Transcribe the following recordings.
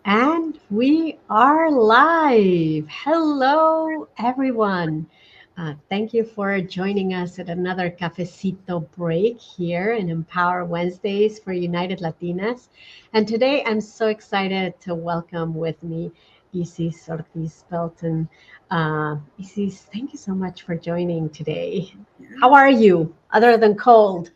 And we are live. Hello, everyone. Thank you for joining us at another Cafecito break here in Empower Wednesdays for United Latinas. And today I'm so excited to welcome with me Isis Ortiz-Belton. Isis, thank you so much for joining today. How are you, other than cold?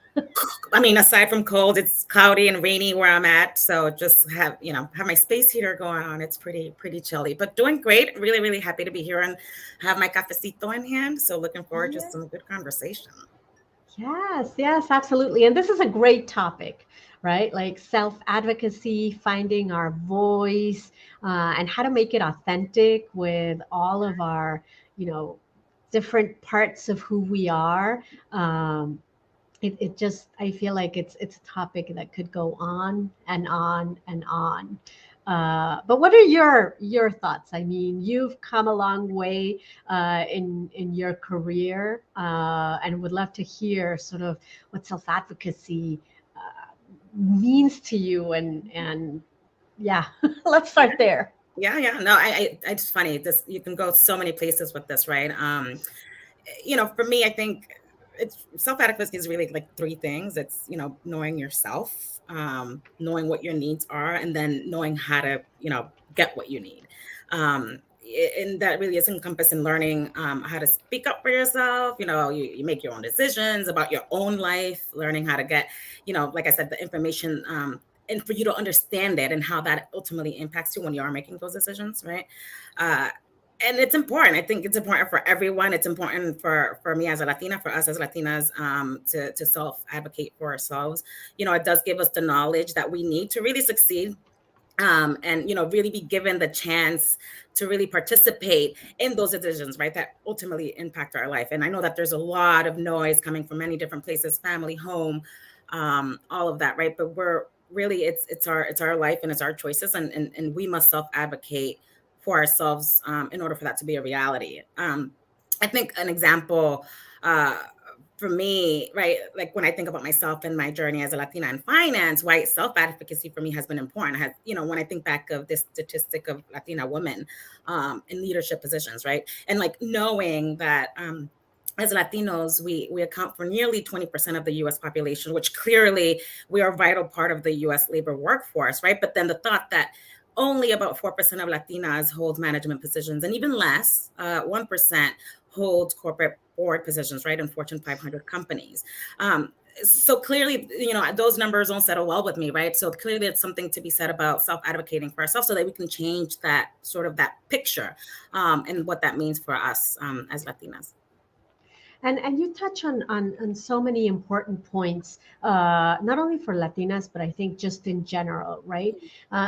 I mean, aside from cold, it's cloudy and rainy where I'm at. So just have my space heater going on. It's pretty chilly, but doing great. Really, really happy to be here and have my cafecito in hand. So looking forward to some good conversation. Yes, yes, absolutely. And this is a great topic, right? Like self advocacy, finding our voice, and how to make it authentic with all of our, you know, different parts of who we are. It just, I feel like it's a topic that could go on and on and on. But what are your thoughts? I mean, you've come a long way in your career, and would love to hear sort of what self advocacy means to you. And yeah, let's Yeah. start there. Yeah. No, I it's funny. This you can go so many places with this, right? For me, I think it's self-advocacy is really like three things. It's, knowing yourself, knowing what your needs are, and then knowing how to, get what you need. And that really is encompassed in learning how to speak up for yourself. You make your own decisions about your own life, learning how to get, like I said, the information, and for you to understand it and how that ultimately impacts you when you are making those decisions, right? Uh, and it's important. I think it's important for everyone. It's important for me as a Latina, for us as Latinas, to self advocate for ourselves. It does give us the knowledge that we need to really succeed, and really be given the chance to really participate in those decisions, right, that ultimately impact our life. And I know that there's a lot of noise coming from many different places, family, home, all of that, right? But we're really, it's our life and it's our choices, and we must self advocate for ourselves, in order for that to be a reality. I think an example, uh, for me, right, like when I think about myself and my journey as a Latina in finance, why self advocacy for me has been important. When I think back of this statistic of Latina women, in leadership positions, right, and like knowing that, as Latinos, we account for nearly 20% of the US population, which clearly we are a vital part of the US labor workforce, right? But then the thought that only about 4% of Latinas hold management positions, and even less, 1% hold corporate board positions, right, in Fortune 500 companies. So clearly, those numbers don't settle well with me, right? So clearly, it's something to be said about self-advocating for ourselves so that we can change that picture, and what that means for us, as Latinas. And you touch on so many important points, not only for Latinas, but I think just in general, right?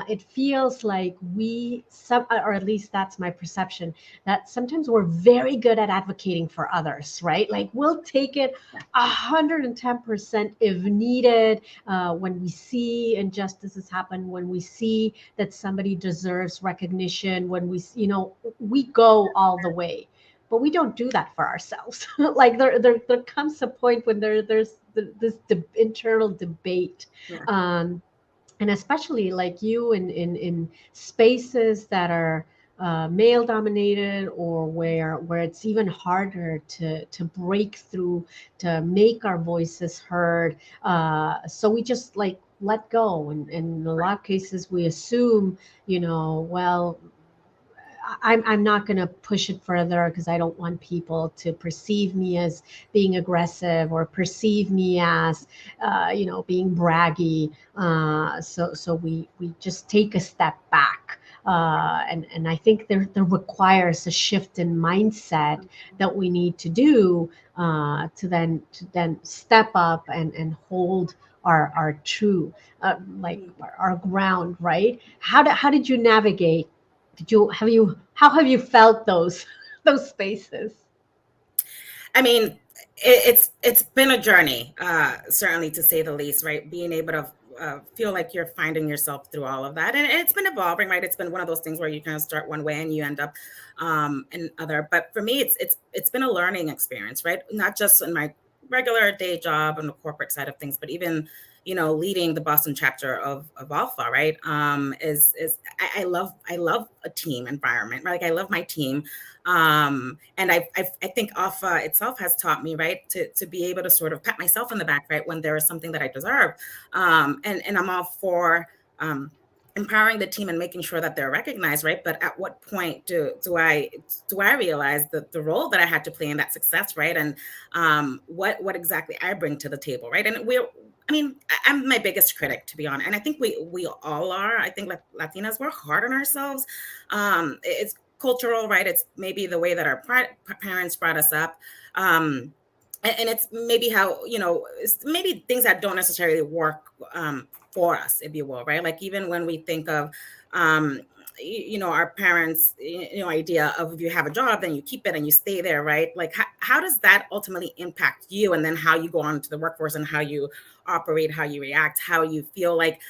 It feels like or at least that's my perception, that sometimes we're very good at advocating for others, right? Like we'll take it 110% if needed, when we see injustices happen, when we see that somebody deserves recognition, when we go all the way, but we don't do that for ourselves. Like there comes a point when there's internal debate, Yeah. um, and especially like you in spaces that are male dominated, or where it's even harder to break through, to make our voices heard. So we just like let go, and in a lot of cases we assume, well, I'm not going to push it further because I don't want people to perceive me as being aggressive, or perceive me as, being braggy. So we just take a step back. And I think there requires a shift in mindset that we need to do, to then step up and hold our true, our ground, right? How did you navigate? How have you felt those those spaces? I mean, it's been a journey, certainly, to say the least, right? Being able to feel like you're finding yourself through all of that, and it's been evolving, right? It's been one of those things where you kind of start one way and you end up, in other. But for me, it's been a learning experience, right? Not just in my regular day job on the corporate side of things, but even leading the Boston chapter of Alpha, right? I love a team environment, right? Like I love my team. And I think Alpha itself has taught me, right, to be able to sort of pat myself on the back, right, when there is something that I deserve. And I'm all for empowering the team and making sure that they're recognized, right? But at what point do I realize the role that I had to play in that success, right? And what exactly I bring to the table, right? And I'm my biggest critic, to be honest, and I think we all are. I think like Latinas, we're hard on ourselves. It's cultural, right? It's maybe the way that our parents brought us up. And it's maybe how, it's maybe things that don't necessarily work for us, if you will, right? Like even when we think of, our parents, idea of if you have a job, then you keep it and you stay there, right? Like how does that ultimately impact you? And then how you go on to the workforce and how you operate, how you react, how you feel like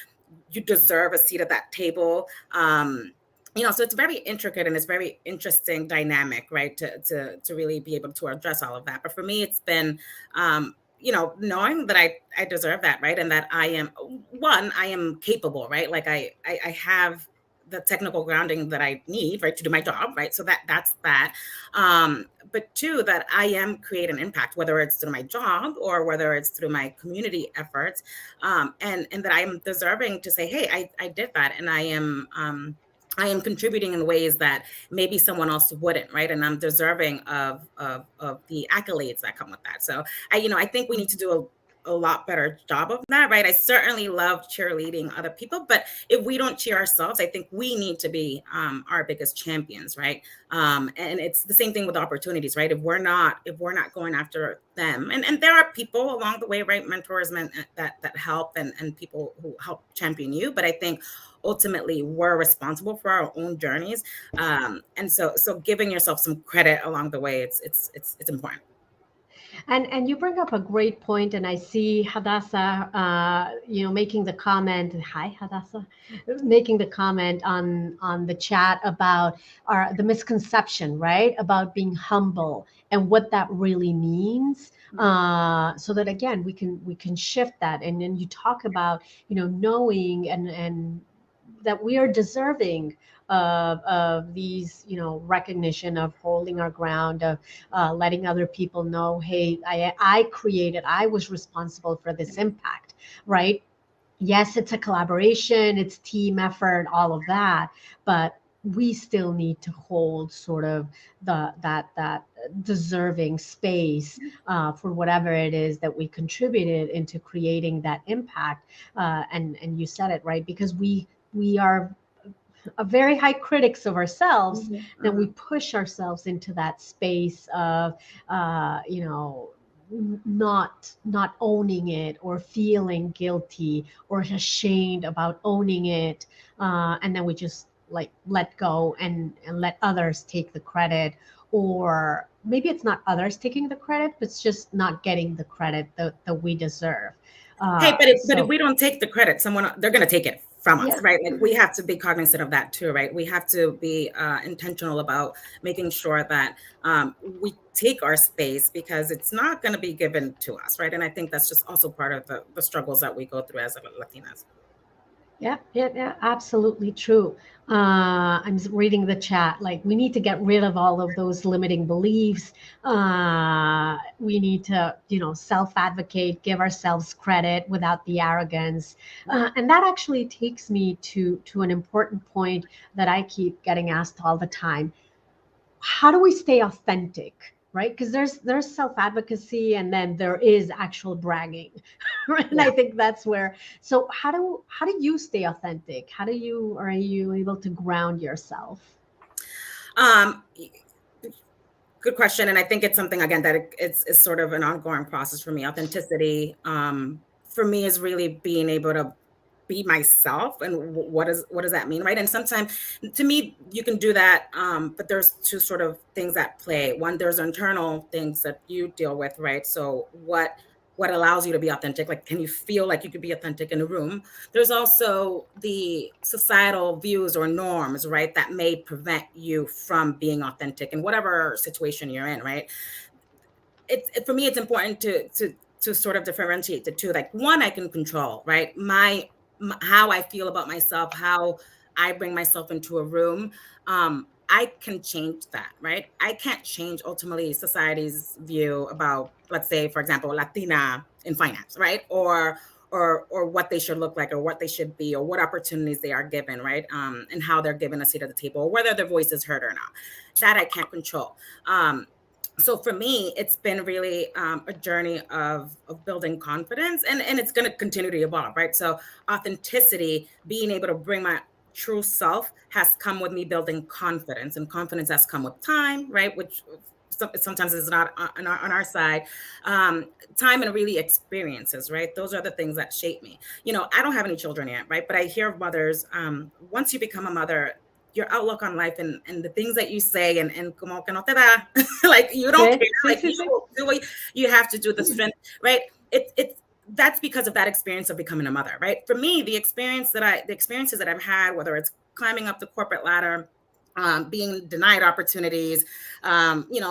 you deserve a seat at that table. So it's very intricate and it's very interesting dynamic, right? To really be able to address all of that. But for me, it's been, knowing that I deserve that, right? And that I am capable, right? Like I have the technical grounding that I need, right, to do my job, right? So that's that. But two, that I am creating impact, whether it's through my job or whether it's through my community efforts, and that I am deserving to say, hey, I did that, and I am contributing in ways that maybe someone else wouldn't, right? And I'm deserving of the accolades that come with that. So I think we need to do a lot better job of that, right? I certainly love cheerleading other people, but if we don't cheer ourselves, I think we need to be our biggest champions, right? And it's the same thing with opportunities, right? If we're not going after them, and there are people along the way, right? Mentors that help and people who help champion you, but I think ultimately we're responsible for our own journeys, and so giving yourself some credit along the way, it's important. And you bring up a great point, and I see Hadassah, making the comment. Hi, Hadassah, making the comment on the chat about the misconception, right, about being humble and what that really means. So that again, we can shift that, and then you talk about knowing and that we are deserving of these, recognition, of holding our ground, of letting other people know, hey, I was responsible for this impact, right? Yes, it's a collaboration, it's team effort, all of that, but we still need to hold sort of that deserving space for whatever it is that we contributed into creating that impact. And you said it right, because we are a very high critics of ourselves, then we push ourselves into that space of not owning it, or feeling guilty or ashamed about owning it, and then we just like let go and let others take the credit, or maybe it's not others taking the credit, but it's just not getting the credit that we deserve. Hey, but if So we don't take the credit, they're going to take it from us, yeah. right? Like we have to be cognizant of that too, right? We have to be intentional about making sure that we take our space, because it's not going to be given to us, right? And I think that's just also part of the struggles that we go through as Latinas. Yeah, yeah, yeah, absolutely true. I'm reading the chat. Like, we need to get rid of all of those limiting beliefs. We need to, self-advocate, give ourselves credit without the arrogance. And that actually takes me to an important point that I keep getting asked all the time. How do we stay authentic, right? Because there's self-advocacy, and then there is actual bragging. Right? And I Yeah. think that's where, so how do you stay authentic? Are you able to ground yourself? Um, Good question. And I think it's something, again, that it's sort of an ongoing process for me. Authenticity, for me, is really being able to be myself. And what does that mean, right? And sometimes, to me, you can do that, but there's two sort of things at play. One, there's internal things that you deal with, right? So what allows you to be authentic? Like, can you feel like you could be authentic in a room? There's also the societal views or norms, right, that may prevent you from being authentic in whatever situation you're in, right? For me, it's important to to sort of differentiate the two. Like one, I can control, right? How I feel about myself, how I bring myself into a room. I can change that, right? I can't change ultimately society's view about, let's say, for example, Latina in finance, right? Or what they should look like, or what they should be, or what opportunities they are given, right? And how they're given a seat at the table, or whether their voice is heard or not. That I can't control. So for me, it's been really a journey of building confidence, and it's going to continue to evolve, right? So authenticity, being able to bring my true self, has come with me building confidence, and confidence has come with time, right? Which sometimes is not on our side. Time and really experiences, right? Those are the things that shape me. I don't have any children yet, right? But I hear of mothers, once you become a mother, your outlook on life, and the things that you say, and como que no te da, like you don't Sí, care, sí, like sí, you sí. do what you have to do, the strength, right? It's that's because of that experience of becoming a mother, right? For me, the experiences that I've had, whether it's climbing up the corporate ladder, being denied opportunities,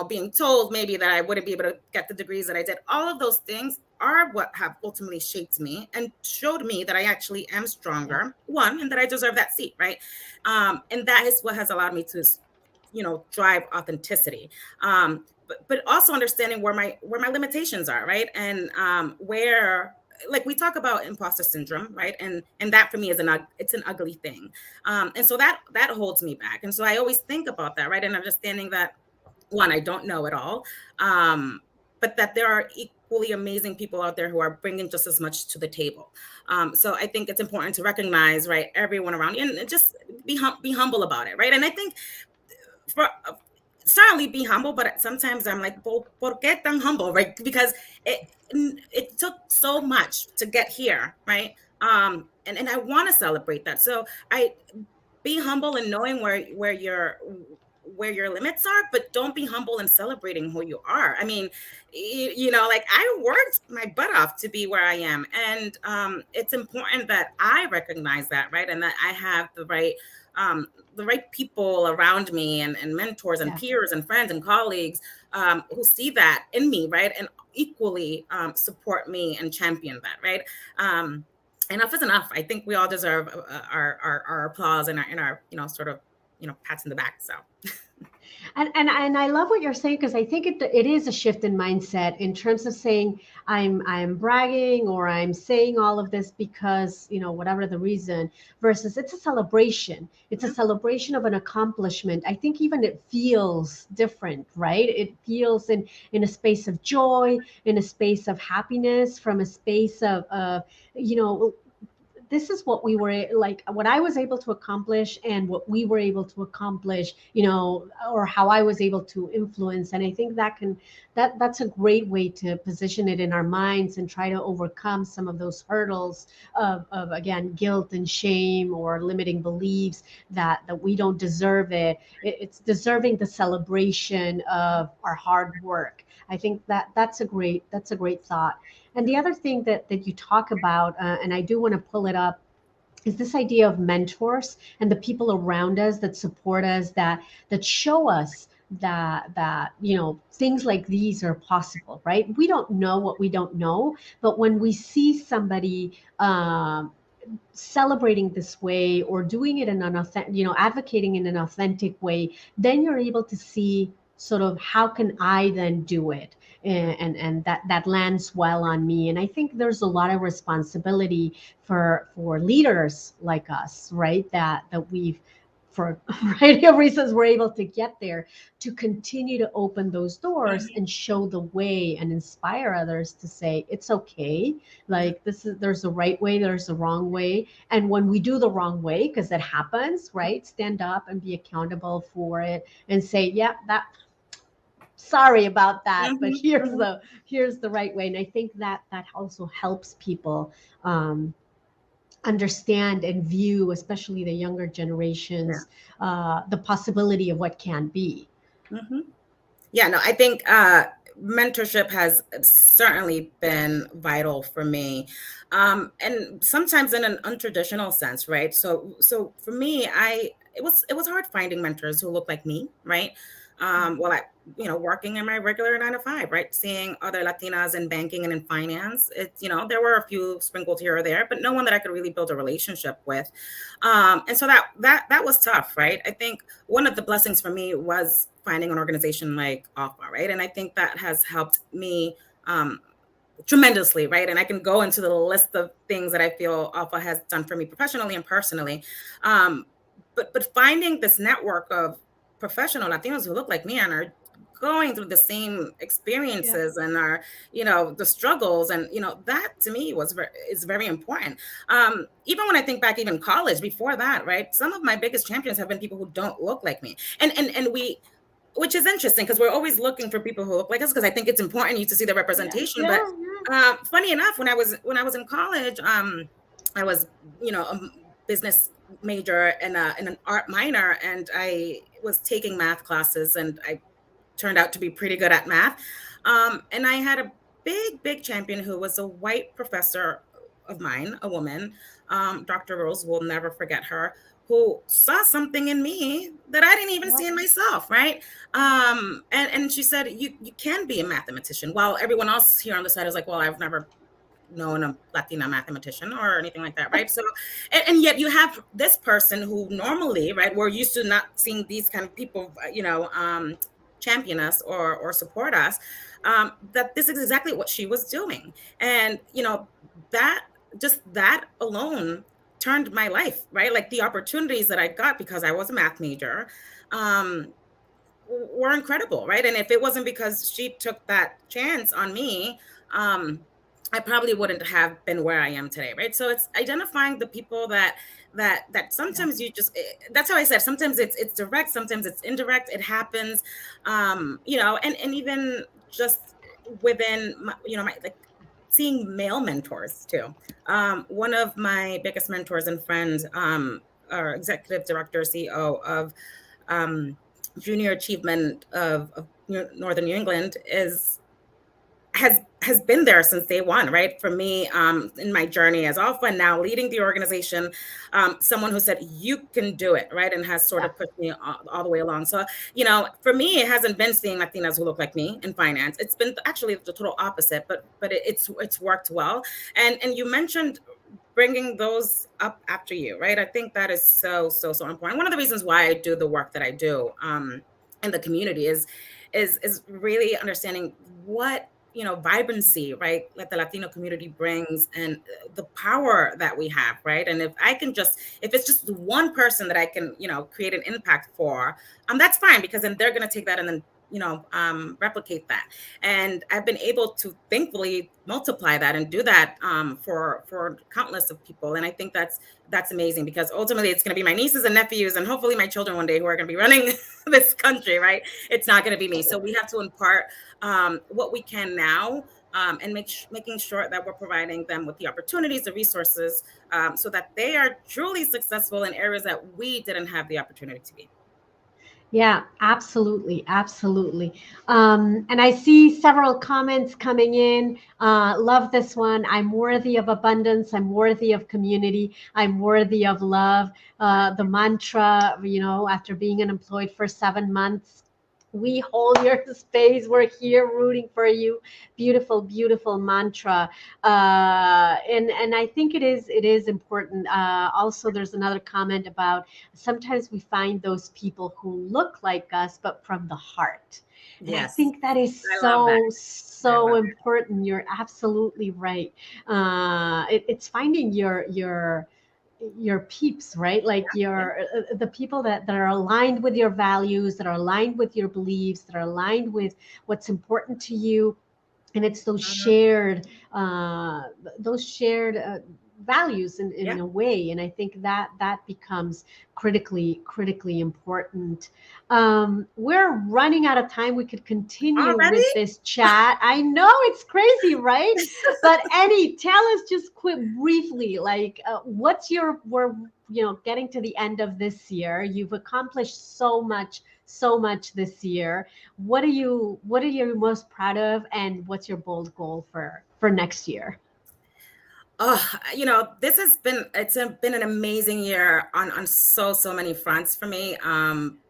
being told maybe that I wouldn't be able to get the degrees that I did. All of those things are what have ultimately shaped me and showed me that I actually am Yeah, stronger, one, and that I deserve that seat, right? And that is what has allowed me to, drive authenticity. But also understanding where my limitations are, right? And where, like, we talk about imposter syndrome, right? And that for me is it's an ugly thing. And so that holds me back. And so I always think about that, right? And understanding that, one, I don't know it all, but that there are equally amazing people out there who are bringing just as much to the table. So I think it's important to recognize, right, everyone around you, and just be humble about it, right? And I think for certainly be humble, but sometimes I'm like, ¿por qué tan humble, right? Because it it took so much to get here, right? And I want to celebrate that. So I be humble in knowing where your limits are, but don't be humble in celebrating who you are. I mean, like, I worked my butt off to be where I am, and it's important that I recognize that, right? And that I have the right people around me, and mentors and yeah. peers and friends and colleagues, who see that in me, right? And equally support me and champion that, right? Enough is enough. I think we all deserve our applause, and our sort of pats in the back. So And I love what you're saying, because I think it is a shift in mindset in terms of saying I'm bragging, or I'm saying all of this because, whatever the reason, versus it's a celebration. It's a mhm, celebration of an accomplishment. I think even it feels different, right? It feels in a space of joy, in a space of happiness, from a space of you know this is what we were like, what I was able to accomplish and what we were able to accomplish, or how I was able to influence. And I think that's a great way to position it in our minds and try to overcome some of those hurdles of again, guilt and shame, or limiting beliefs that we don't deserve it's deserving the celebration of our hard work. I think that's a great thought. And the other thing that you talk about, and I do want to pull it up, is this idea of mentors and the people around us that support us, that show us that things like these are possible, right? We don't know what we don't know, but when we see somebody celebrating this way, or doing it in an authentic, advocating in an authentic way, then you're able to see sort of how can I then do it, and that lands well on me. And I think there's a lot of responsibility for leaders like us, right? That we've, for a variety of reasons, we're able to get there, to continue to open those doors mhm, and show the way and inspire others to say it's okay. Like, there's a right way, there's a wrong way, and when we do the wrong way, because it happens, right, stand up and be accountable for it, and say, yeah, that, sorry about that, but mhm, mhm. here's the right way. And I think that also helps people um, understand and view, especially the younger Yeah. generations, the possibility of what can be. Mhm. Yeah, no, I think mentorship has certainly been vital for me, and sometimes in an untraditional sense, right? So for me, it was hard finding mentors who look like me, right? while I, working in my regular 9 to 5, right? Seeing other Latinas in banking and in finance. There were a few sprinkled here or there, but no one that I could really build a relationship with. And so that was tough, right? I think one of the blessings for me was finding an organization like Alpha, right? And I think that has helped me tremendously, right? And I can go into the list of things that I feel Alpha has done for me professionally and personally. But finding this network of professional Latinos who look like me and are going through the same experiences and are, the struggles, and that to me is very important. Even when I think back, even college before that, right? Some of my biggest champions have been people who don't look like me, and we, which is interesting because we're always looking for people who look like us, because I think it's important you to see the representation. But funny enough, when I was in college, I was, a business major and an art minor, and I was taking math classes, and I turned out to be pretty good at math. And I had a big champion who was a white professor of mine, a woman, Dr. Rose, will never forget her, who saw something in me that I didn't even see in myself, right? And she said, you can be a mathematician. While everyone else here on the side is like, well, I've never known a Latina mathematician or anything like that, right? So, and yet you have this person who normally, right, we're used to not seeing these kind of people, champion us or support us, that this is exactly what she was doing. And, that alone turned my life, right? Like the opportunities that I got because I was a math major, were incredible, right? And if it wasn't because she took that chance on me, I probably wouldn't have been where I am today, right? So it's identifying the people that sometimes you just, that's how I said, sometimes it's direct, sometimes it's indirect, it happens, and even just within my, my, like, seeing male mentors too. One of my biggest mentors and friends, our executive director, CEO of Junior Achievement of Northern New England, has been there since day one, right? For me, in my journey as Alpha, and now leading the organization, someone who said, you can do it, right? And has sort of pushed me all the way along. So, for me, it hasn't been seeing Latinas who look like me in finance. It's been actually the total opposite, but it's worked well. And you mentioned bringing those up after you, right? I think that is so important. One of the reasons why I do the work that I do in the community is really understanding what vibrancy, right, that the Latino community brings, and the power that we have, right? And if it's just one person that I can, create an impact for, that's fine, because then they're going to take that and then replicate that. And I've been able to thankfully multiply that and do that for countless of people. And I think that's amazing, because ultimately it's going to be my nieces and nephews, and hopefully my children one day, who are going to be running this country, right? It's not going to be me. So we have to impart what we can now, and making sure that we're providing them with the opportunities, the resources, so that they are truly successful in areas that we didn't have the opportunity to be. Yeah, absolutely. Absolutely. And I see several comments coming in. Love this one. I'm worthy of abundance. I'm worthy of community. I'm worthy of love. The mantra, after being unemployed for 7 months, we hold your space. We're here rooting for you. Beautiful, beautiful mantra. And I think it is important. Also, there's another comment about sometimes we find those people who look like us, but from the heart. And yes. I think that is so important. You're absolutely right. It's finding your peeps, right? Like the people that are aligned with your values, that are aligned with your beliefs, that are aligned with what's important to you. And it's those shared values in a way. And I think that becomes critically important. We're running out of time. We could continue with this chat. I know it's crazy, right? But Annie, tell us just briefly, like, we're getting to the end of this year. You've accomplished so much this year. What are you most proud of, and what's your bold goal for next year? It's been an amazing year on so many fronts for me.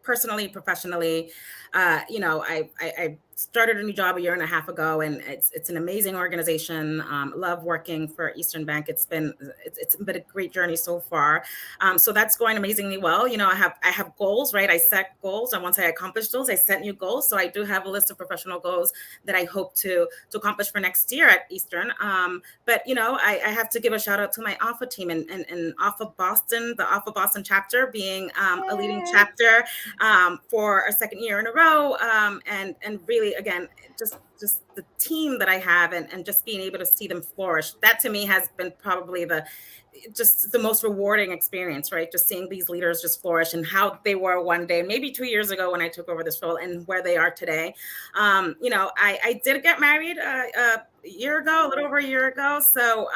personally, professionally, I started a new job a year and a half ago, and it's an amazing organization. Love working for Eastern Bank. It's been a great journey so far. So that's going amazingly well. I have goals, right? I set goals, and once I accomplish those, I set new goals. So I do have a list of professional goals that I hope to accomplish for next year at Eastern. But I have to give a shout out to my Alpha team and Alpha Boston, the Alpha Boston chapter being a leading chapter for a second year in a row, and really, again, just the team that I have, and just being able to see them flourish. That to me has been probably the most rewarding experience, right? Just seeing these leaders just flourish, and how they were one day, maybe 2 years ago when I took over this role, and where they are today. I did get married a year ago, a little over a year ago. So,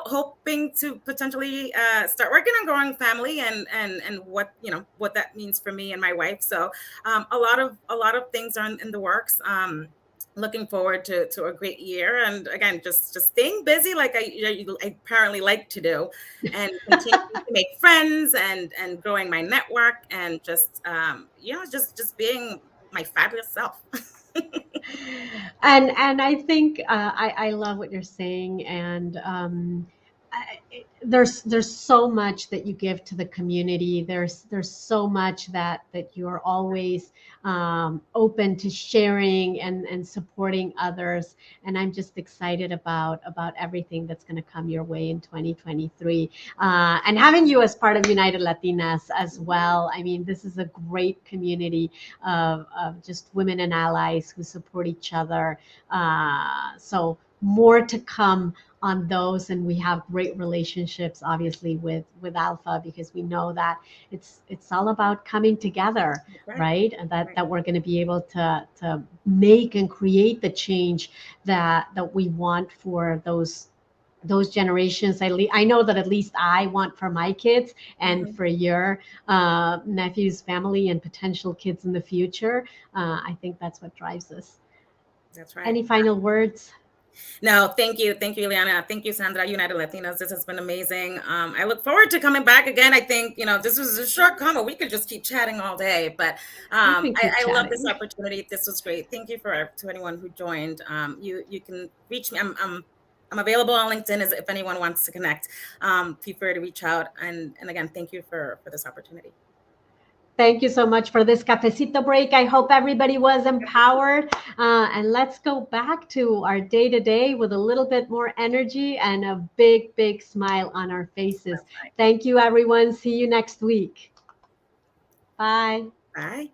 hoping to potentially start working on growing family, and what that means for me and my wife. So, a lot of things are in the works. Looking forward to a great year, and again, just staying busy like I apparently like to do, and continuing to make friends, and growing my network, and just just being my fabulous self. And I think I love what you're saying, and there's so much that you give to the community. There's so much that you're always open to sharing and supporting others. And I'm just excited about everything that's going to come your way in 2023. And having you as part of United Latinas as well. I mean, this is a great community of just women and allies who support each other. So more to come on those, and we have great relationships obviously with Alpha, because we know that it's all about coming together, right? And that we're going to be able to make and create the change that we want for those generations. I know that at least I want for my kids, and for your nephew's family and potential kids in the future. I think that's what drives us. That's right. Any final words? No, thank you, Ileana. Thank you, Sandra. United Latinas, this has been amazing. I look forward to coming back again. I think this was a short convo. We could just keep chatting all day, but I love this opportunity. This was great. Thank you to anyone who joined. You can reach me. I'm available on LinkedIn if anyone wants to connect. Feel free to reach out. And again, thank you for this opportunity. Thank you so much for this cafecito break. I hope everybody was empowered. And let's go back to our day-to-day with a little bit more energy and a big, big smile on our faces. Thank you, everyone. See you next week. Bye. Bye.